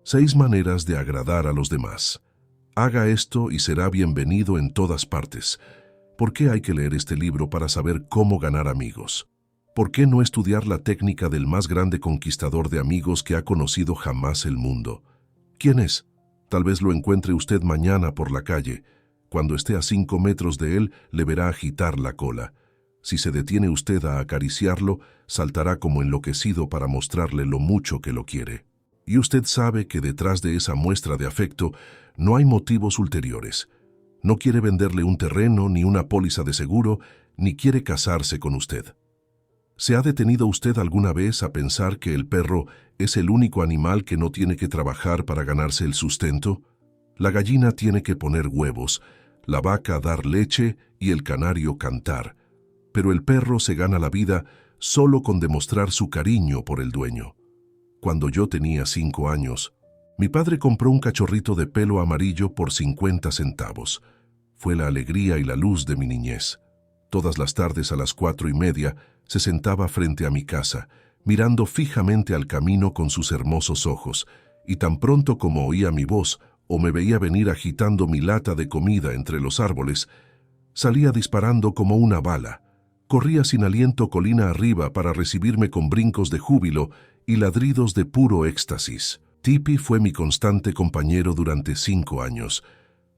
6 maneras de agradar a los demás. Haga esto y será bienvenido en todas partes. ¿Por qué hay que leer este libro para saber cómo ganar amigos? ¿Por qué no estudiar la técnica del más grande conquistador de amigos que ha conocido jamás el mundo? ¿Quién es? Tal vez lo encuentre usted mañana por la calle. Cuando esté a 5 metros de él, le verá agitar la cola. Si se detiene usted a acariciarlo, saltará como enloquecido para mostrarle lo mucho que lo quiere. Y usted sabe que detrás de esa muestra de afecto no hay motivos ulteriores. No quiere venderle un terreno, ni una póliza de seguro, ni quiere casarse con usted. ¿Se ha detenido usted alguna vez a pensar que el perro es el único animal que no tiene que trabajar para ganarse el sustento? La gallina tiene que poner huevos, la vaca dar leche y el canario cantar. Pero el perro se gana la vida solo con demostrar su cariño por el dueño. Cuando yo tenía 5 años, mi padre compró un cachorrito de pelo amarillo por 50 centavos. Fue la alegría y la luz de mi niñez. Todas las tardes a las 4:30 se sentaba frente a mi casa, mirando fijamente al camino con sus hermosos ojos, y tan pronto como oía mi voz o me veía venir agitando mi lata de comida entre los árboles, salía disparando como una bala. Corría sin aliento colina arriba para recibirme con brincos de júbilo y ladridos de puro éxtasis. Tipi fue mi constante compañero durante 5 años.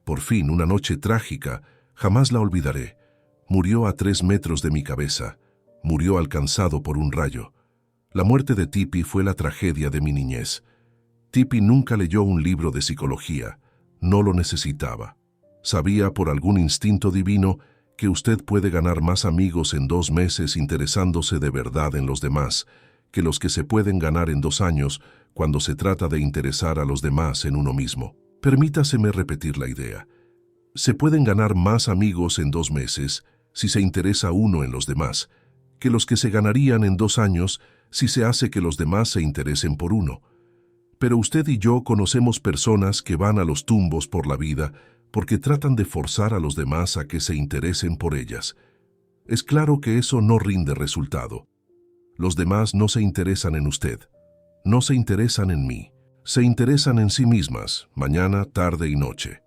Por fin, una noche trágica, jamás la olvidaré. Murió a 3 metros de mi cabeza. Murió alcanzado por un rayo. La muerte de Tipi fue la tragedia de mi niñez. Tipi nunca leyó un libro de psicología. No lo necesitaba. Sabía por algún instinto divino que usted puede ganar más amigos en 2 meses interesándose de verdad en los demás que los que se pueden ganar en 2 años cuando se trata de interesar a los demás en uno mismo. Permítaseme repetir la idea. Se pueden ganar más amigos en 2 meses si se interesa uno en los demás que los que se ganarían en 2 años si se hace que los demás se interesen por uno. Pero usted y yo conocemos personas que van a los tumbos por la vida porque tratan de forzar a los demás a que se interesen por ellas. Es claro que eso no rinde resultado. Los demás no se interesan en usted, no se interesan en mí, se interesan en sí mismas, mañana, tarde y noche.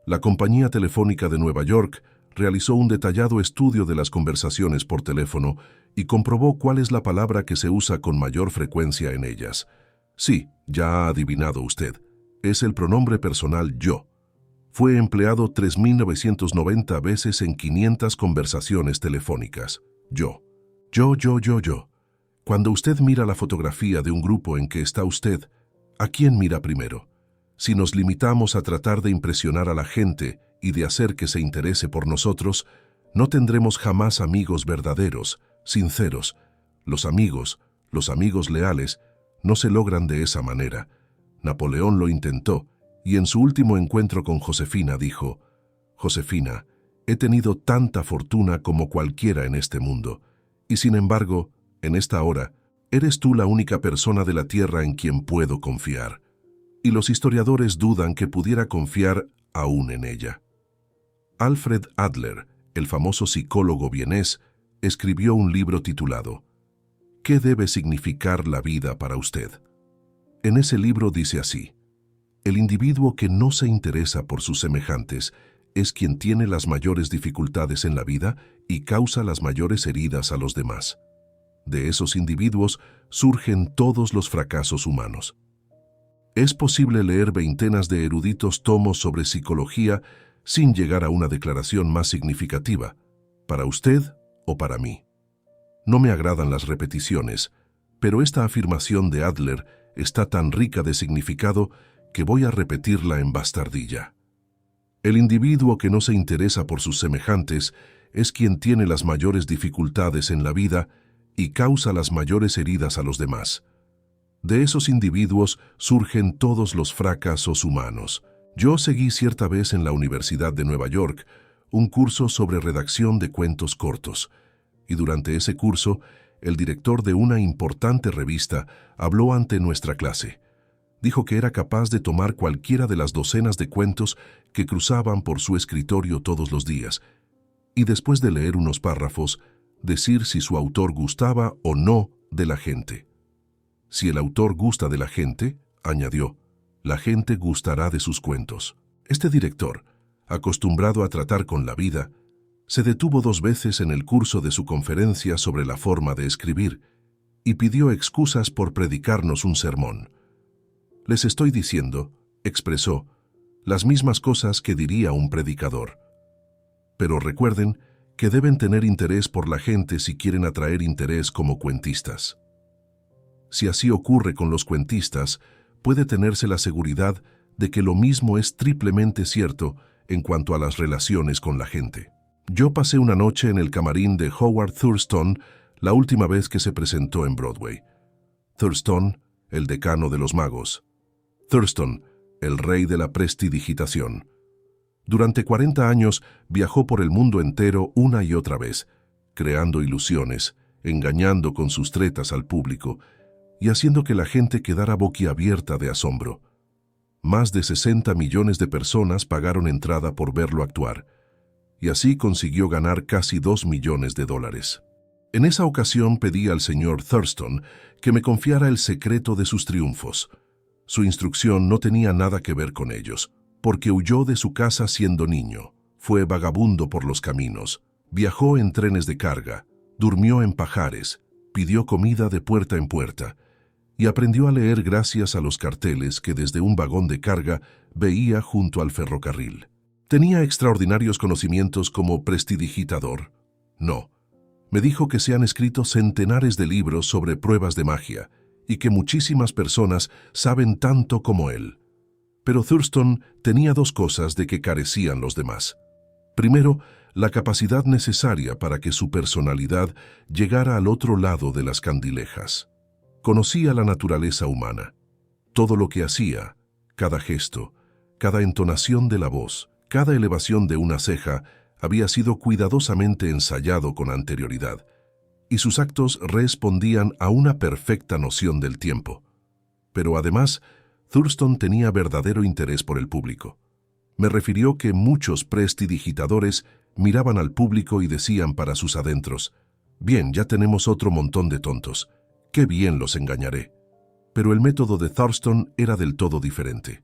La compañía telefónica de Nueva York realizó un detallado estudio de las conversaciones por teléfono y comprobó cuál es la palabra que se usa con mayor frecuencia en ellas. Sí, ya ha adivinado usted, es el pronombre personal yo. Fue empleado 3.990 veces en 500 conversaciones telefónicas. Yo. Yo. Cuando usted mira la fotografía de un grupo en que está usted, ¿a quién mira primero? Si nos limitamos a tratar de impresionar a la gente y de hacer que se interese por nosotros, no tendremos jamás amigos verdaderos, sinceros. Los amigos leales, no se logran de esa manera. Napoleón lo intentó, y en su último encuentro con Josefina dijo: «Josefina, he tenido tanta fortuna como cualquiera en este mundo, y sin embargo, en esta hora, eres tú la única persona de la tierra en quien puedo confiar». Y los historiadores dudan que pudiera confiar aún en ella. Alfred Adler, el famoso psicólogo vienés, escribió un libro titulado «¿Qué debe significar la vida para usted?». En ese libro dice así: «El individuo que no se interesa por sus semejantes es quien tiene las mayores dificultades en la vida y causa las mayores heridas a los demás. De esos individuos surgen todos los fracasos humanos». Es posible leer veintenas de eruditos tomos sobre psicología sin llegar a una declaración más significativa, para usted o para mí. No me agradan las repeticiones, pero esta afirmación de Adler está tan rica de significado que voy a repetirla en bastardilla. El individuo que no se interesa por sus semejantes es quien tiene las mayores dificultades en la vida y causa las mayores heridas a los demás. De esos individuos surgen todos los fracasos humanos. Yo seguí cierta vez en la Universidad de Nueva York un curso sobre redacción de cuentos cortos, y durante ese curso, el director de una importante revista habló ante nuestra clase. Dijo que era capaz de tomar cualquiera de las docenas de cuentos que cruzaban por su escritorio todos los días, y después de leer unos párrafos, decir si su autor gustaba o no de la gente. Si el autor gusta de la gente, añadió, La gente gustará de sus cuentos. Este director, acostumbrado a tratar con la vida, se detuvo 2 veces en el curso de su conferencia sobre la forma de escribir y pidió excusas por predicarnos un sermón. Les estoy diciendo, expresó, las mismas cosas que diría un predicador. Pero recuerden que deben tener interés por la gente si quieren atraer interés como cuentistas. Si así ocurre con los cuentistas, puede tenerse la seguridad de que lo mismo es triplemente cierto en cuanto a las relaciones con la gente. Yo pasé una noche en el camarín de Howard Thurston la última vez que se presentó en Broadway. Thurston, el decano de los magos. Thurston, el rey de la prestidigitación. Durante 40 años viajó por el mundo entero una y otra vez, creando ilusiones, engañando con sus tretas al público y haciendo que la gente quedara boquiabierta de asombro. Más de 60 millones de personas pagaron entrada por verlo actuar, y así consiguió ganar casi $2 millones. En esa ocasión pedí al señor Thurston que me confiara el secreto de sus triunfos. Su instrucción no tenía nada que ver con ellos, porque huyó de su casa siendo niño, fue vagabundo por los caminos, viajó en trenes de carga, durmió en pajares, pidió comida de puerta en puerta, y aprendió a leer gracias a los carteles que desde un vagón de carga veía junto al ferrocarril. ¿Tenía extraordinarios conocimientos como prestidigitador? No. Me dijo que se han escrito centenares de libros sobre pruebas de magia y que muchísimas personas saben tanto como él. Pero Thurston tenía 2 cosas de que carecían los demás. Primero, la capacidad necesaria para que su personalidad llegara al otro lado de las candilejas. Conocía la naturaleza humana. Todo lo que hacía, cada gesto, cada entonación de la voz, cada elevación de una ceja, había sido cuidadosamente ensayado con anterioridad, y sus actos respondían a una perfecta noción del tiempo. Pero además, Thurston tenía verdadero interés por el público. Me refirió que muchos prestidigitadores miraban al público y decían para sus adentros, «Bien, ya tenemos otro montón de tontos. Qué bien los engañaré». Pero el método de Thurston era del todo diferente.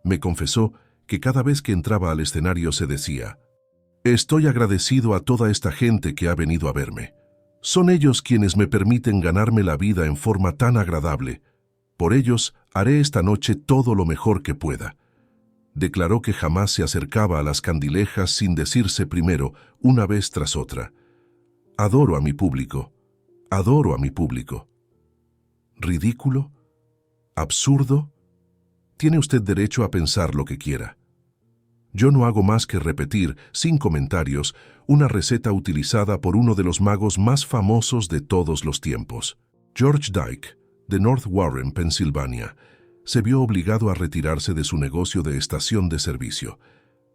Me confesó que cada vez que entraba al escenario se decía, «Estoy agradecido a toda esta gente que ha venido a verme. Son ellos quienes me permiten ganarme la vida en forma tan agradable. Por ellos haré esta noche todo lo mejor que pueda». Declaró que jamás se acercaba a las candilejas sin decirse primero, una vez tras otra, «Adoro a mi público, adoro a mi público». ¿Ridículo? ¿Absurdo? Tiene usted derecho a pensar lo que quiera. Yo no hago más que repetir, sin comentarios, una receta utilizada por uno de los magos más famosos de todos los tiempos. George Dyke, de North Warren, Pensilvania, se vio obligado a retirarse de su negocio de estación de servicio,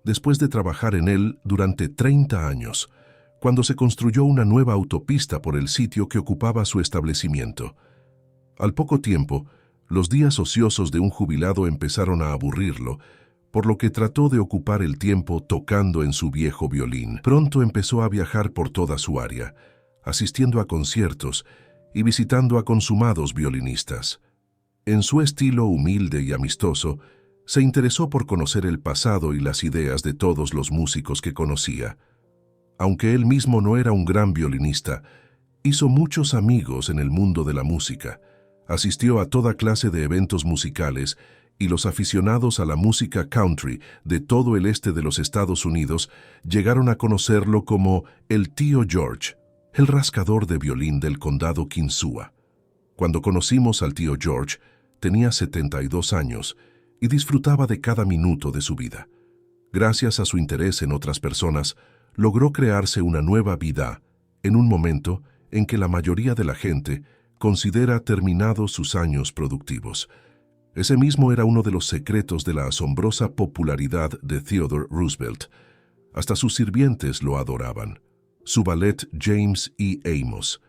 después de trabajar en él durante 30 años, cuando se construyó una nueva autopista por el sitio que ocupaba su establecimiento. Al poco tiempo, los días ociosos de un jubilado empezaron a aburrirlo, por lo que trató de ocupar el tiempo tocando en su viejo violín. Pronto empezó a viajar por toda su área, asistiendo a conciertos y visitando a consumados violinistas. En su estilo humilde y amistoso, se interesó por conocer el pasado y las ideas de todos los músicos que conocía. Aunque él mismo no era un gran violinista, hizo muchos amigos en el mundo de la música, asistió a toda clase de eventos musicales y los aficionados a la música country de todo el este de los Estados Unidos llegaron a conocerlo como el tío George, el rascador de violín del condado Kinsua. Cuando conocimos al tío George, tenía 72 años y disfrutaba de cada minuto de su vida. Gracias a su interés en otras personas, logró crearse una nueva vida en un momento en que la mayoría de la gente considera terminados sus años productivos. Ese mismo era uno de los secretos de la asombrosa popularidad de Theodore Roosevelt. Hasta sus sirvientes lo adoraban. Su valet James E. Amos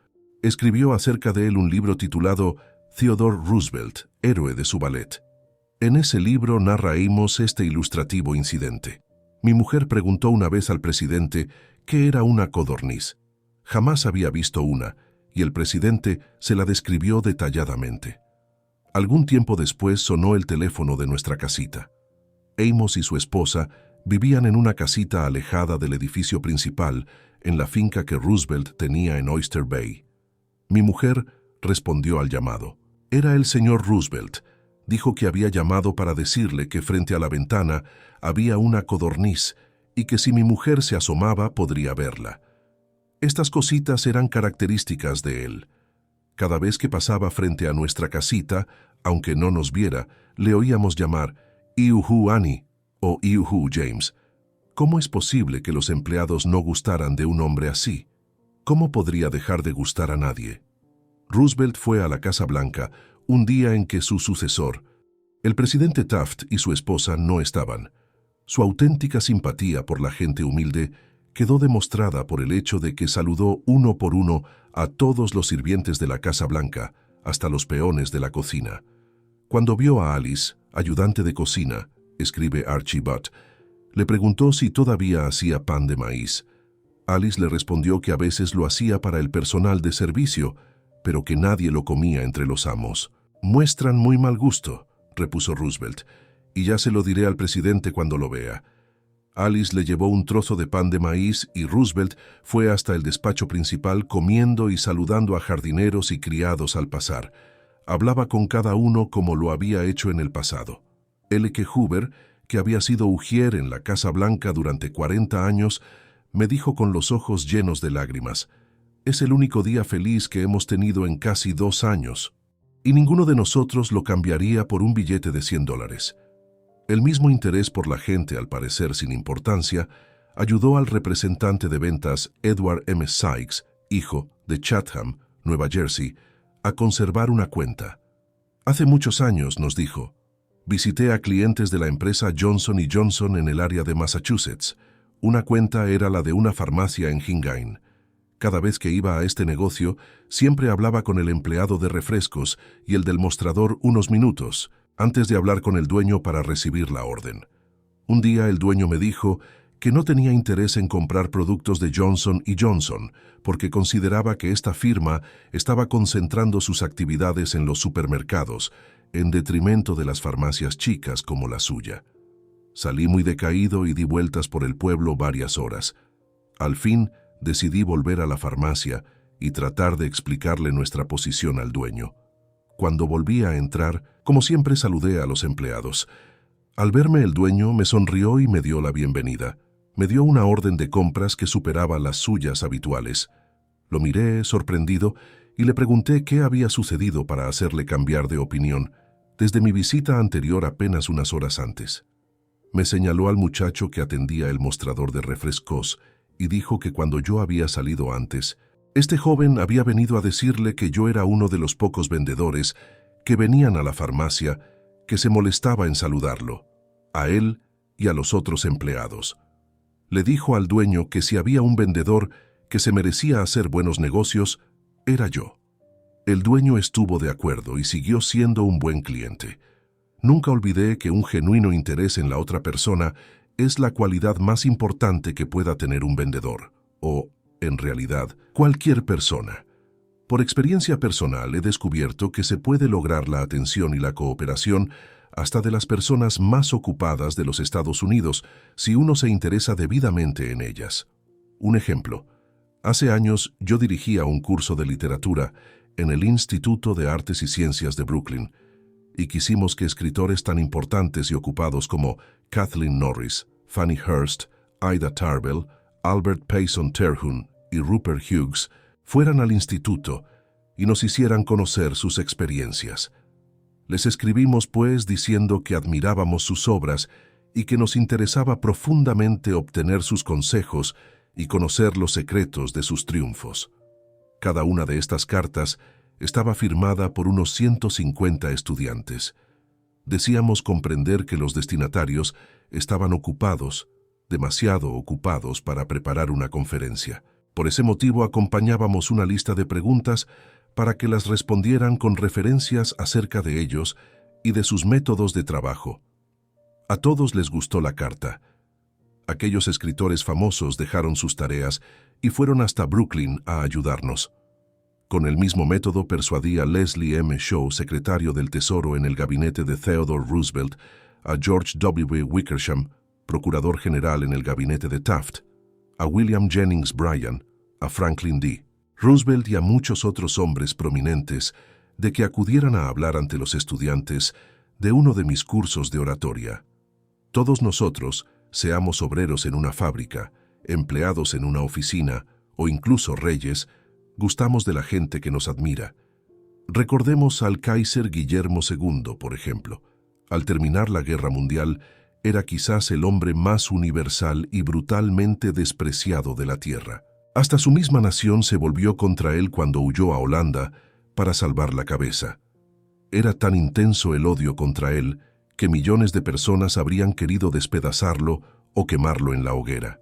escribió acerca de él un libro titulado Theodore Roosevelt, héroe de su ballet. En ese libro narra Amos este ilustrativo incidente. Mi mujer preguntó una vez al presidente qué era una codorniz. Jamás había visto una, y el presidente se la describió detalladamente. Algún tiempo después sonó el teléfono de nuestra casita. Amos y su esposa vivían en una casita alejada del edificio principal en la finca que Roosevelt tenía en Oyster Bay. Mi mujer respondió al llamado. Era el señor Roosevelt. Dijo que había llamado para decirle que frente a la ventana había una codorniz y que si mi mujer se asomaba podría verla. Estas cositas eran características de él. Cada vez que pasaba frente a nuestra casita, aunque no nos viera, le oíamos llamar "Iuhu Annie" o "Iuhu James". ¿Cómo es posible que los empleados no gustaran de un hombre así? ¿Cómo podría dejar de gustar a nadie? Roosevelt fue a la Casa Blanca un día en que su sucesor, el presidente Taft, y su esposa no estaban. Su auténtica simpatía por la gente humilde quedó demostrada por el hecho de que saludó uno por uno a todos los sirvientes de la Casa Blanca, hasta los peones de la cocina. Cuando vio a Alice, ayudante de cocina, escribe Archie Butt, le preguntó si todavía hacía pan de maíz. Alice le respondió que a veces lo hacía para el personal de servicio, pero que nadie lo comía entre los amos. «Muestran muy mal gusto», repuso Roosevelt, «y ya se lo diré al presidente cuando lo vea». Alice le llevó un trozo de pan de maíz y Roosevelt fue hasta el despacho principal comiendo y saludando a jardineros y criados al pasar. Hablaba con cada uno como lo había hecho en el pasado. L. K. Hoover, que había sido ujier en la Casa Blanca durante 40 años, me dijo con los ojos llenos de lágrimas: «Es el único día feliz que hemos tenido en casi 2 años, y ninguno de nosotros lo cambiaría por un billete de $100». El mismo interés por la gente, al parecer sin importancia, ayudó al representante de ventas Edward M. Sykes, hijo, de Chatham, Nueva Jersey, a conservar una cuenta. «Hace muchos años», nos dijo, «visité a clientes de la empresa Johnson & Johnson en el área de Massachusetts. Una cuenta era la de una farmacia en Hingham. Cada vez que iba a este negocio, siempre hablaba con el empleado de refrescos y el del mostrador unos minutos, antes de hablar con el dueño para recibir la orden. Un día el dueño me dijo que no tenía interés en comprar productos de Johnson & Johnson porque consideraba que esta firma estaba concentrando sus actividades en los supermercados, en detrimento de las farmacias chicas como la suya. Salí muy decaído y di vueltas por el pueblo varias horas. Al fin, decidí volver a la farmacia y tratar de explicarle nuestra posición al dueño. Cuando volví a entrar, como siempre, saludé a los empleados. Al verme el dueño me sonrió y me dio la bienvenida. Me dio una orden de compras que superaba las suyas habituales. Lo miré sorprendido y le pregunté qué había sucedido para hacerle cambiar de opinión desde mi visita anterior apenas unas horas antes. Me señaló al muchacho que atendía el mostrador de refrescos y dijo que cuando yo había salido antes, este joven había venido a decirle que yo era uno de los pocos vendedores que venían a la farmacia que se molestaba en saludarlo, a él y a los otros empleados. Le dijo al dueño que si había un vendedor que se merecía hacer buenos negocios, era yo. El dueño estuvo de acuerdo y siguió siendo un buen cliente. Nunca olvidé que un genuino interés en la otra persona es la cualidad más importante que pueda tener un vendedor, o, en realidad, cualquier persona. Por experiencia personal he descubierto que se puede lograr la atención y la cooperación hasta de las personas más ocupadas de los Estados Unidos si uno se interesa debidamente en ellas. Un ejemplo. Hace años yo dirigía un curso de literatura en el Instituto de Artes y Ciencias de Brooklyn, y quisimos que escritores tan importantes y ocupados como Kathleen Norris, Fannie Hurst, Ida Tarbell, Albert Payson Terhune y Rupert Hughes fueran al instituto y nos hicieran conocer sus experiencias. Les escribimos, pues, diciendo que admirábamos sus obras y que nos interesaba profundamente obtener sus consejos y conocer los secretos de sus triunfos. Cada una de estas cartas estaba firmada por unos 150 estudiantes. Decíamos comprender que los destinatarios estaban ocupados, demasiado ocupados para preparar una conferencia. Por ese motivo acompañábamos una lista de preguntas para que las respondieran con referencias acerca de ellos y de sus métodos de trabajo. A todos les gustó la carta. Aquellos escritores famosos dejaron sus tareas y fueron hasta Brooklyn a ayudarnos. Con el mismo método persuadí a Leslie M. Shaw, secretario del Tesoro en el gabinete de Theodore Roosevelt, a George W. Wickersham, procurador general en el gabinete de Taft, a William Jennings Bryan, a Franklin D. Roosevelt y a muchos otros hombres prominentes de que acudieran a hablar ante los estudiantes de uno de mis cursos de oratoria. Todos nosotros, seamos obreros en una fábrica, empleados en una oficina o incluso reyes, gustamos de la gente que nos admira. Recordemos al Kaiser Guillermo II, por ejemplo. Al terminar la Guerra Mundial, era quizás el hombre más universal y brutalmente despreciado de la tierra. Hasta su misma nación se volvió contra él cuando huyó a Holanda para salvar la cabeza. Era tan intenso el odio contra él que millones de personas habrían querido despedazarlo o quemarlo en la hoguera.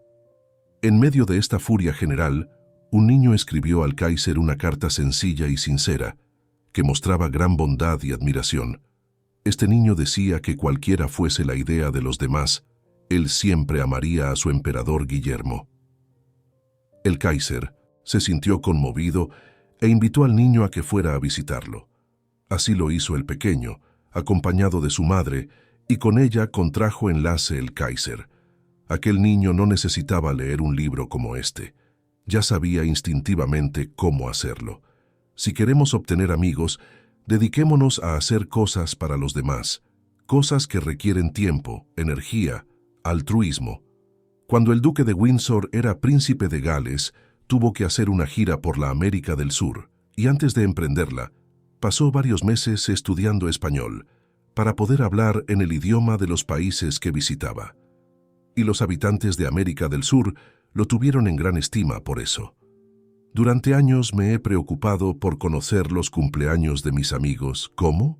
En medio de esta furia general, un niño escribió al Kaiser una carta sencilla y sincera, que mostraba gran bondad y admiración. Este niño decía que cualquiera fuese la idea de los demás, él siempre amaría a su emperador Guillermo. El Kaiser se sintió conmovido e invitó al niño a que fuera a visitarlo. Así lo hizo el pequeño, acompañado de su madre, y con ella contrajo enlace el Kaiser. Aquel niño no necesitaba leer un libro como este. Ya sabía instintivamente cómo hacerlo. Si queremos obtener amigos, dediquémonos a hacer cosas para los demás, cosas que requieren tiempo, energía, altruismo. Cuando el duque de Windsor era príncipe de Gales, tuvo que hacer una gira por la América del Sur, y antes de emprenderla, pasó varios meses estudiando español, para poder hablar en el idioma de los países que visitaba. Y los habitantes de América del Sur lo tuvieron en gran estima por eso. Durante años me he preocupado por conocer los cumpleaños de mis amigos. ¿Cómo?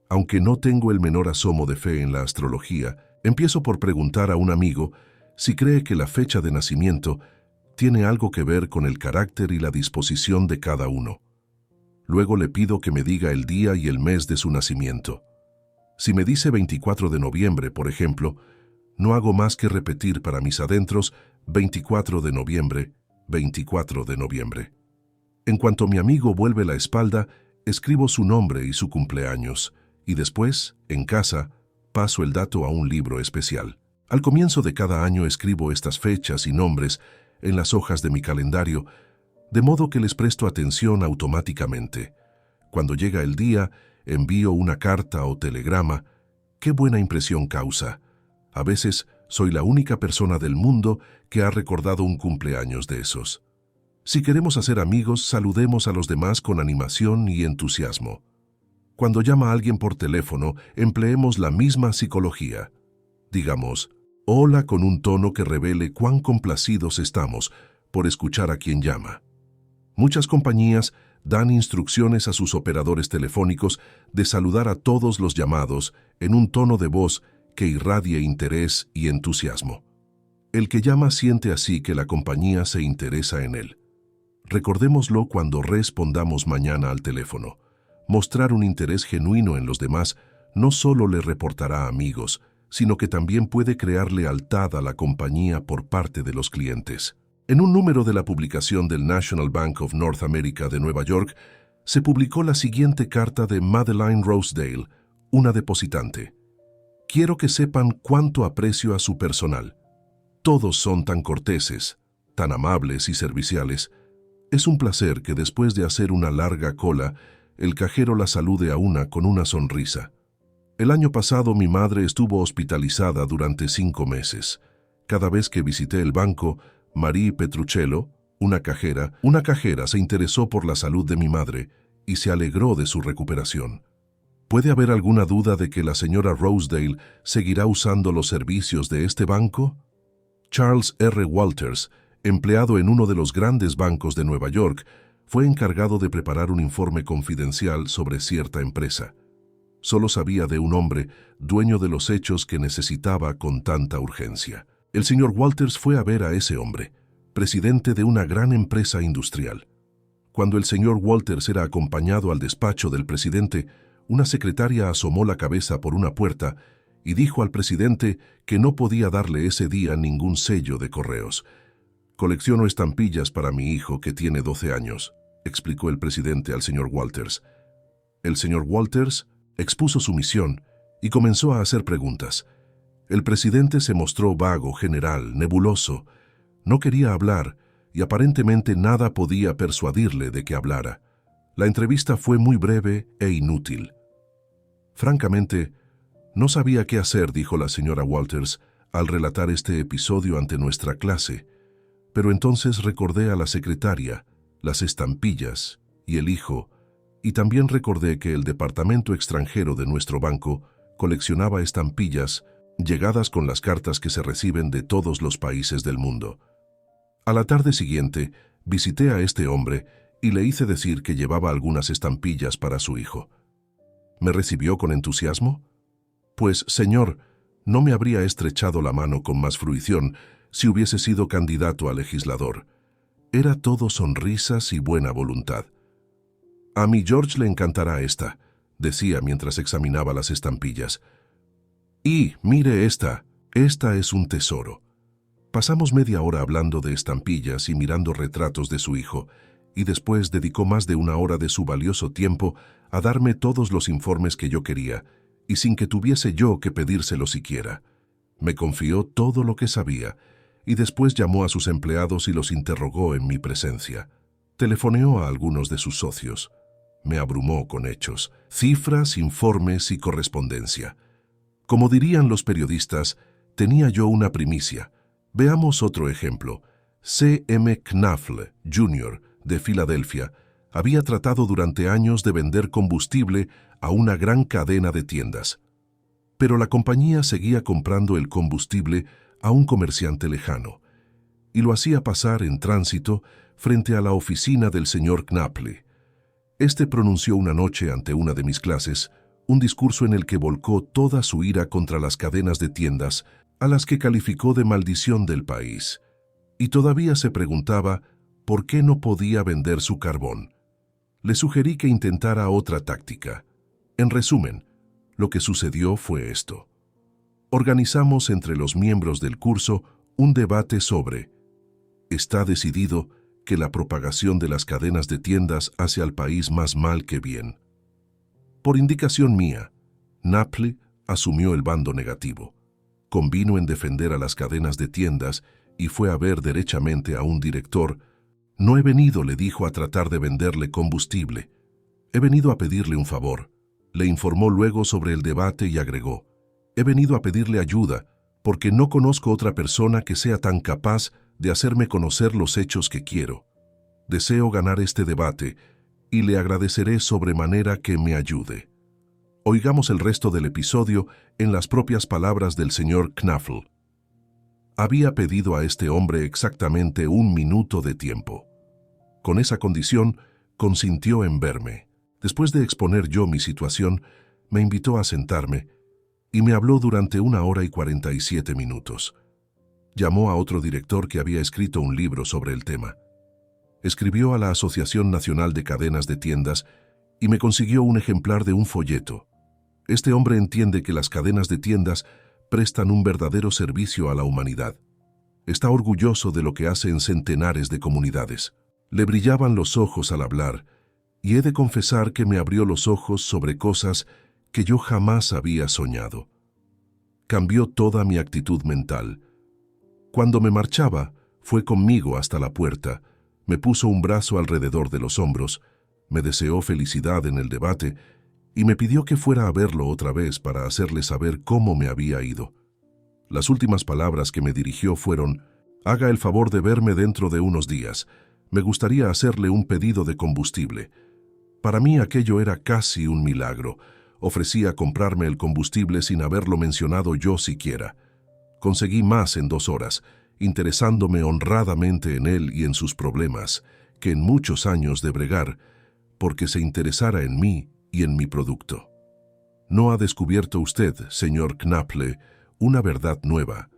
Aunque no tengo el menor asomo de fe en la astrología, empiezo por preguntar a un amigo si cree que la fecha de nacimiento tiene algo que ver con el carácter y la disposición de cada uno. Luego le pido que me diga el día y el mes de su nacimiento. Si me dice 24 de noviembre, por ejemplo, no hago más que repetir para mis adentros 24 de noviembre, 24 de noviembre. En cuanto mi amigo vuelve la espalda, escribo su nombre y su cumpleaños, y después, en casa, paso el dato a un libro especial. Al comienzo de cada año escribo estas fechas y nombres en las hojas de mi calendario, de modo que les presto atención automáticamente. Cuando llega el día, envío una carta o telegrama. ¡Qué buena impresión causa! A veces soy la única persona del mundo que ha recordado un cumpleaños de esos. Si queremos hacer amigos, saludemos a los demás con animación y entusiasmo. Cuando llama a alguien por teléfono, empleemos la misma psicología. Digamos, hola con un tono que revele cuán complacidos estamos por escuchar a quien llama. Muchas compañías dan instrucciones a sus operadores telefónicos de saludar a todos los llamados en un tono de voz que irradie interés y entusiasmo. El que llama siente así que la compañía se interesa en él. Recordémoslo cuando respondamos mañana al teléfono. Mostrar un interés genuino en los demás no solo le reportará amigos, sino que también puede crear lealtad a la compañía por parte de los clientes. En un número de la publicación del National Bank of North America de Nueva York, se publicó la siguiente carta de Madeleine Rosedale, una depositante. Quiero que sepan cuánto aprecio a su personal. Todos son tan corteses, tan amables y serviciales. Es un placer que después de hacer una larga cola, el cajero la salude a una con una sonrisa. El año pasado mi madre estuvo hospitalizada durante 5 meses. Cada vez que visité el banco, Marie Petruccello, una cajera se interesó por la salud de mi madre y se alegró de su recuperación. ¿Puede haber alguna duda de que la señora Rosedale seguirá usando los servicios de este banco? Charles R. Walters, empleado en uno de los grandes bancos de Nueva York, fue encargado de preparar un informe confidencial sobre cierta empresa. Solo sabía de un hombre, dueño de los hechos que necesitaba con tanta urgencia. El señor Walters fue a ver a ese hombre, presidente de una gran empresa industrial. Cuando el señor Walters era acompañado al despacho del presidente, una secretaria asomó la cabeza por una puerta y dijo al presidente que no podía darle ese día ningún sello de correos. Colecciono estampillas para mi hijo que tiene 12 años. explicó el presidente al señor Walters. El señor Walters expuso su misión y comenzó a hacer preguntas. El presidente se mostró vago, general, nebuloso. No quería hablar y aparentemente nada podía persuadirle de que hablara. La entrevista fue muy breve e inútil. Francamente, no sabía qué hacer, dijo la señora Walters al relatar este episodio ante nuestra clase, pero entonces recordé a la secretaria, las estampillas y el hijo, y también recordé que el departamento extranjero de nuestro banco coleccionaba estampillas llegadas con las cartas que se reciben de todos los países del mundo. A la tarde siguiente, visité a este hombre y le hice decir que llevaba algunas estampillas para su hijo. ¿Me recibió con entusiasmo? Pues, señor, no me habría estrechado la mano con más fruición si hubiese sido candidato a legislador. Era todo sonrisas y buena voluntad. A mi George le encantará esta, decía mientras examinaba las estampillas. Y, mire esta es un tesoro. Pasamos media hora hablando de estampillas y mirando retratos de su hijo, y después dedicó más de una hora de su valioso tiempo a darme todos los informes que yo quería, y sin que tuviese yo que pedírselo siquiera. Me confió todo lo que sabía, y después llamó a sus empleados y los interrogó en mi presencia. Telefoneó a algunos de sus socios. Me abrumó con hechos, cifras, informes y correspondencia. Como dirían los periodistas, tenía yo una primicia. Veamos otro ejemplo. C. M. Knafle, Jr., de Filadelfia, había tratado durante años de vender combustible a una gran cadena de tiendas. Pero la compañía seguía comprando el combustible a un comerciante lejano, y lo hacía pasar en tránsito frente a la oficina del señor Knafle. Este pronunció una noche ante una de mis clases un discurso en el que volcó toda su ira contra las cadenas de tiendas a las que calificó de maldición del país, y todavía se preguntaba por qué no podía vender su carbón. Le sugerí que intentara otra táctica. En resumen, lo que sucedió fue esto. Organizamos entre los miembros del curso un debate sobre «Está decidido que la propagación de las cadenas de tiendas hace al país más mal que bien». Por indicación mía, Knafle asumió el bando negativo. Convino en defender a las cadenas de tiendas y fue a ver derechamente a un director. «No he venido», le dijo, «a tratar de venderle combustible. He venido a pedirle un favor». Le informó luego sobre el debate y agregó: «He venido a pedirle ayuda porque no conozco otra persona que sea tan capaz de hacerme conocer los hechos que quiero. Deseo ganar este debate y le agradeceré sobremanera que me ayude». Oigamos el resto del episodio en las propias palabras del señor Knafle. Había pedido a este hombre exactamente 1 minuto de tiempo. Con esa condición, consintió en verme. Después de exponer yo mi situación, me invitó a sentarme y me habló durante 1 hora y 47 minutos. Llamó a otro director que había escrito un libro sobre el tema. Escribió a la Asociación Nacional de Cadenas de Tiendas y me consiguió un ejemplar de un folleto. Este hombre entiende que las cadenas de tiendas prestan un verdadero servicio a la humanidad. Está orgulloso de lo que hace en centenares de comunidades. Le brillaban los ojos al hablar, y he de confesar que me abrió los ojos sobre cosas que yo jamás había soñado. Cambió toda mi actitud mental. Cuando me marchaba, fue conmigo hasta la puerta, me puso un brazo alrededor de los hombros, me deseó felicidad en el debate y me pidió que fuera a verlo otra vez para hacerle saber cómo me había ido. Las últimas palabras que me dirigió fueron: «Haga el favor de verme dentro de unos días. Me gustaría hacerle un pedido de combustible». Para mí aquello era casi un milagro. Ofrecía comprarme el combustible sin haberlo mencionado yo siquiera. Conseguí más en 2 horas, interesándome honradamente en él y en sus problemas, que en muchos años de bregar, porque se interesara en mí y en mi producto. ¿No ha descubierto usted, señor Knafle, una verdad nueva?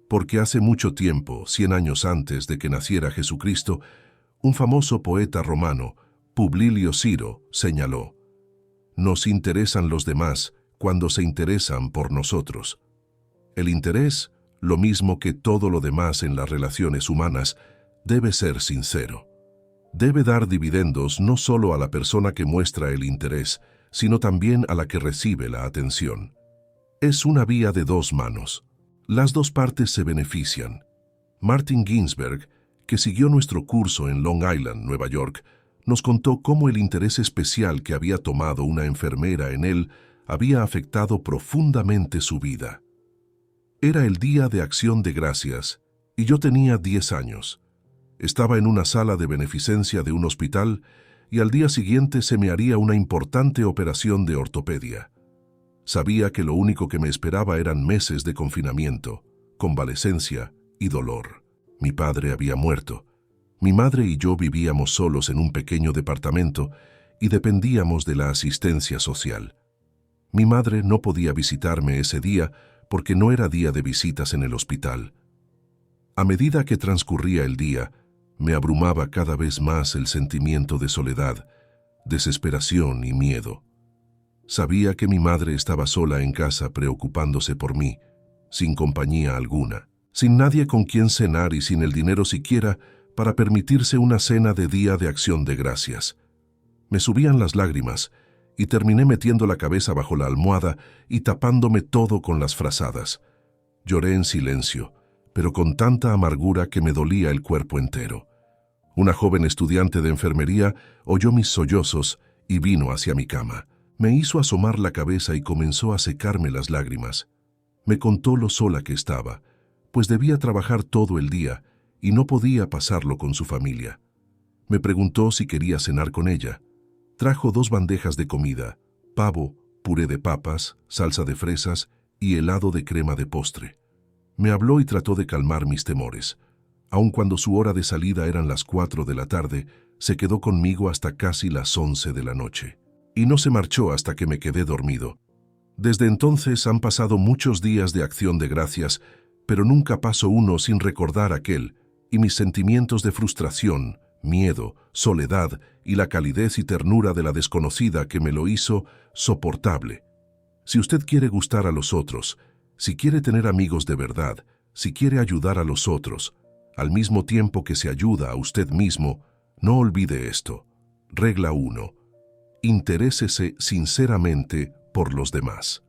Porque hace mucho tiempo, 100 años antes de que naciera Jesucristo, un famoso poeta romano, Publio Ciro, señaló: «Nos interesan los demás cuando se interesan por nosotros». El interés, lo mismo que todo lo demás en las relaciones humanas, debe ser sincero. debe dar dividendos no solo a la persona que muestra el interés, sino también a la que recibe la atención. Es una vía de dos manos. Las dos partes se benefician. Martin Ginsberg, que siguió nuestro curso en Long Island, Nueva York, nos contó cómo el interés especial que había tomado una enfermera en él había afectado profundamente su vida. Era el Día de Acción de Gracias y yo tenía 10 años. Estaba en una sala de beneficencia de un hospital y al día siguiente se me haría una importante operación de ortopedia. Sabía que lo único que me esperaba eran meses de confinamiento, convalecencia y dolor. Mi padre había muerto. Mi madre y yo vivíamos solos en un pequeño departamento y dependíamos de la asistencia social. Mi madre no podía visitarme ese día porque no era día de visitas en el hospital. A medida que transcurría el día, me abrumaba cada vez más el sentimiento de soledad, desesperación y miedo. Sabía que mi madre estaba sola en casa preocupándose por mí, sin compañía alguna, sin nadie con quien cenar y sin el dinero siquiera para permitirse una cena de Día de Acción de Gracias. Me subían las lágrimas y terminé metiendo la cabeza bajo la almohada y tapándome todo con las frazadas. Lloré en silencio, pero con tanta amargura que me dolía el cuerpo entero. Una joven estudiante de enfermería oyó mis sollozos y vino hacia mi cama. Me hizo asomar la cabeza y comenzó a secarme las lágrimas. Me contó lo sola que estaba, pues debía trabajar todo el día y no podía pasarlo con su familia. Me preguntó si quería cenar con ella. Trajo 2 bandejas de comida, pavo, puré de papas, salsa de fresas y helado de crema de postre. Me habló y trató de calmar mis temores. Aun cuando su hora de salida eran las 4 de la tarde, se quedó conmigo hasta casi las 11 de la noche. Y no se marchó hasta que me quedé dormido. Desde entonces han pasado muchos días de Acción de Gracias, pero nunca paso uno sin recordar aquel y mis sentimientos de frustración, miedo, soledad y la calidez y ternura de la desconocida que me lo hizo soportable. Si usted quiere gustar a los otros, si quiere tener amigos de verdad, si quiere ayudar a los otros, al mismo tiempo que se ayuda a usted mismo, no olvide esto. Regla 1. Interésese sinceramente por los demás.